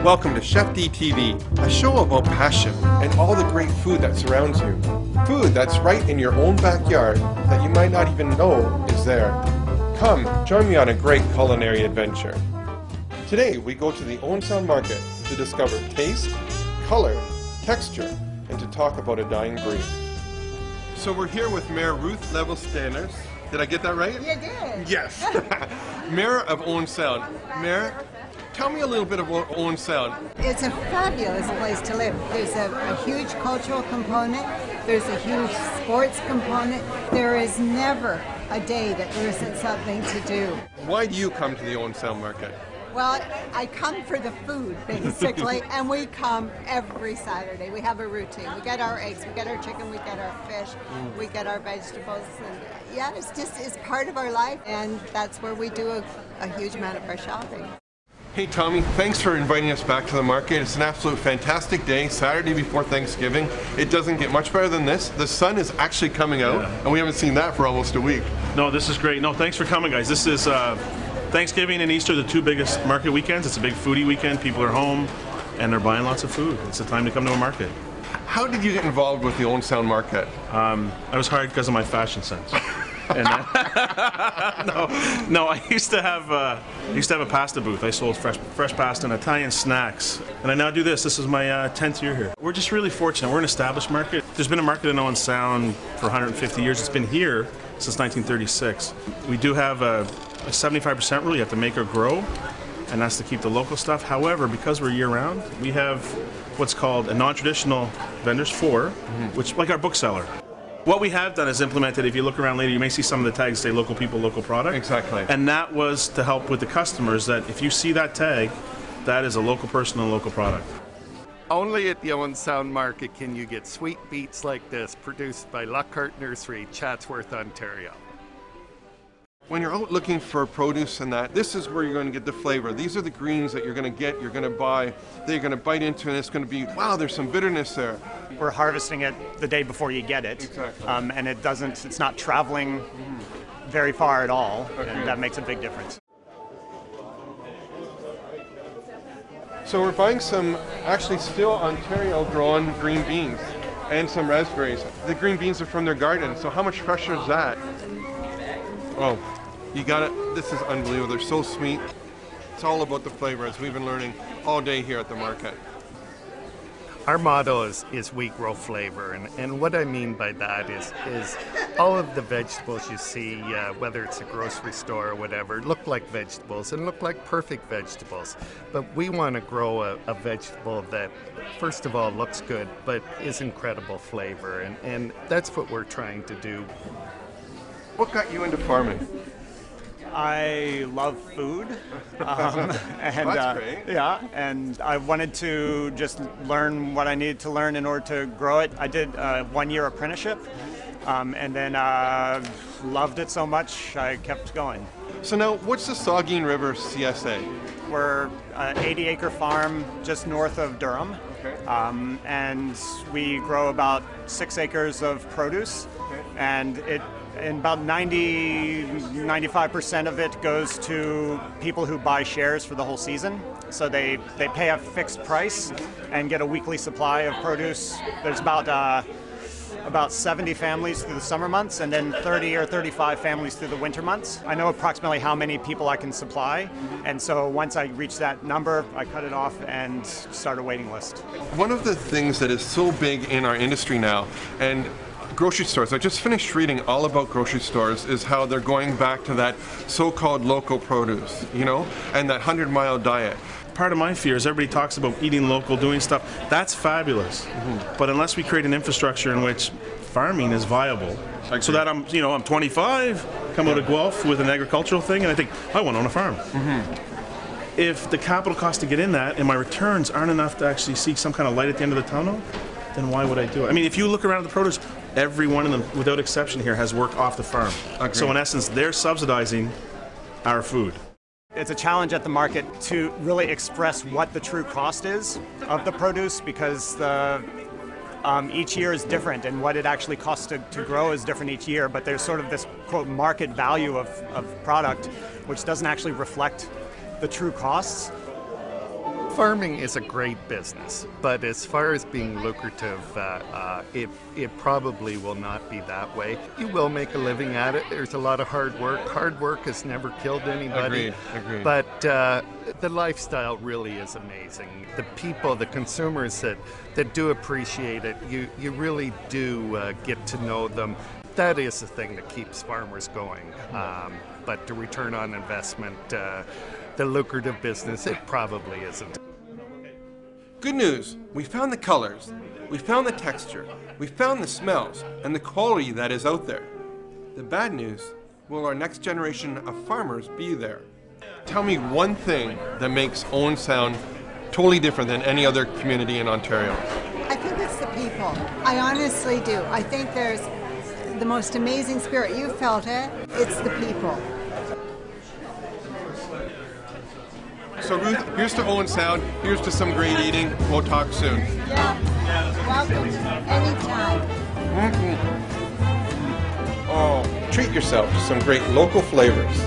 Welcome to ChefDtv, a show about passion and all the great food that surrounds you. Food that's right in your own backyard that you might not even know is there. Come, join me on a great culinary adventure. Today we go to the Owen Sound Market to discover taste, color, texture, and to talk about a dying breed. So we're here with Mayor Ruth Lovell Stanners. Did I get that right? You did. Yes. Mayor of Owen Sound. Mayor, tell me a little bit about Owen Sound. It's a fabulous place to live. There's a huge cultural component. There's a huge sports component. There is never a day that there isn't something to do. Why do you come to the Owen Sound Market? Well, I come for the food, basically, and we come every Saturday. We have a routine. We get our eggs, we get our chicken, we get our fish, we get our vegetables, and yeah, it's part of our life, and that's where we do a huge amount of our shopping. Hey Tommy, thanks for inviting us back to the market. It's an absolute fantastic day, Saturday before Thanksgiving. It doesn't get much better than this. The sun is actually coming out, and we haven't seen that for almost a week. No, this is great. No, thanks for coming, guys. This is Thanksgiving and Easter, the two biggest market weekends. It's a big foodie weekend. People are home and they're buying lots of food. It's a time to come to a market. How did you get involved with the Owen Sound Market? I was hired because of my fashion sense. And no, I used to have a pasta booth. I sold fresh pasta and Italian snacks. And I now do this. This is my 10th year here. We're just really fortunate. We're an established market. There's been a market in Owen Sound for 150 years. It's been here since 1936. We do have a 75% rule. You have to make or grow, and that's to keep the local stuff. However, because we're year-round, we have what's called a non-traditional vendors for, which, like our bookseller. What we have done is implemented, if you look around later, you may see some of the tags say local people, local product. Exactly. And that was to help with the customers, that if you see that tag, that is a local person and local product. Only at the Owen Sound Market can you get sweet beets like this, produced by Lockhart Nursery, Chatsworth, Ontario. When you're out looking for produce and that, this is where you're going to get the flavor. These are the greens that you're going to get, you're going to buy, that you're going to bite into, and it's going to be, wow, there's some bitterness there. We're harvesting it the day before you get it. Exactly. And it's not traveling very far at all, and that makes a big difference. So we're buying some actually still Ontario grown green beans and some raspberries. The green beans are from their garden, so how much fresher is that? Oh, you got it. This is unbelievable. They're so sweet. It's all about the flavor, as we've been learning all day here at the market. Our motto is we grow flavor, and what I mean by that is all of the vegetables you see, whether it's a grocery store or whatever, look like vegetables and look like perfect vegetables. But we want to grow a vegetable that, first of all, looks good, but is incredible flavor, and that's what we're trying to do. What got you into farming? I love food, and That's great. Yeah, and I wanted to just learn what I needed to learn in order to grow it. I did a 1-year apprenticeship, and then loved it so much I kept going. So now, what's the Saugeen River CSA? We're an 80-acre farm just north of Durham, and we grow about 6 acres of produce, and about 95% of it goes to people who buy shares for the whole season. So they pay a fixed price and get a weekly supply of produce. There's about 70 families through the summer months, and then 30 or 35 families through the winter months. I know approximately how many people I can supply, and so once I reach that number, I cut it off and start a waiting list. One of the things that is so big in our industry now, and grocery stores, I just finished reading all about grocery stores, is how they're going back to that so-called local produce, you know, and that 100-mile diet. Part of my fear is everybody talks about eating local, doing stuff. That's fabulous. But unless we create an infrastructure in which farming is viable, so that I'm 25, come out of Guelph with an agricultural thing, and I think, I want to own a farm. If the capital cost to get in that and my returns aren't enough to actually see some kind of light at the end of the tunnel, then why would I do it? I mean, if you look around at the produce, every one of them, without exception here, has worked off the farm. Agreed. So in essence, they're subsidizing our food. It's a challenge at the market to really express what the true cost is of the produce, because each year is different, and what it actually costs to grow is different each year, but there's sort of this, quote, market value of product, which doesn't actually reflect the true costs. farming is a great business, but as far as being lucrative, it probably will not be that way. You will make a living at it. There's a lot of hard work. Hard work has never killed anybody. Agreed. But the lifestyle really is amazing. The people, the consumers that do appreciate it, you really do get to know them. That is the thing that keeps farmers going. But the return on investment, the lucrative business, it probably isn't. Good news, we found the colors, we found the texture, we found the smells, and the quality that is out there. The bad news, will our next generation of farmers be there? Tell me one thing that makes Owen Sound totally different than any other community in Ontario. I think it's the people. I honestly do. I think there's the most amazing spirit. You felt it. It's the people. So Ruth, here's to Owen Sound, here's to some great eating. We'll talk soon. Yeah. Welcome anytime. Oh, treat yourself to some great local flavors.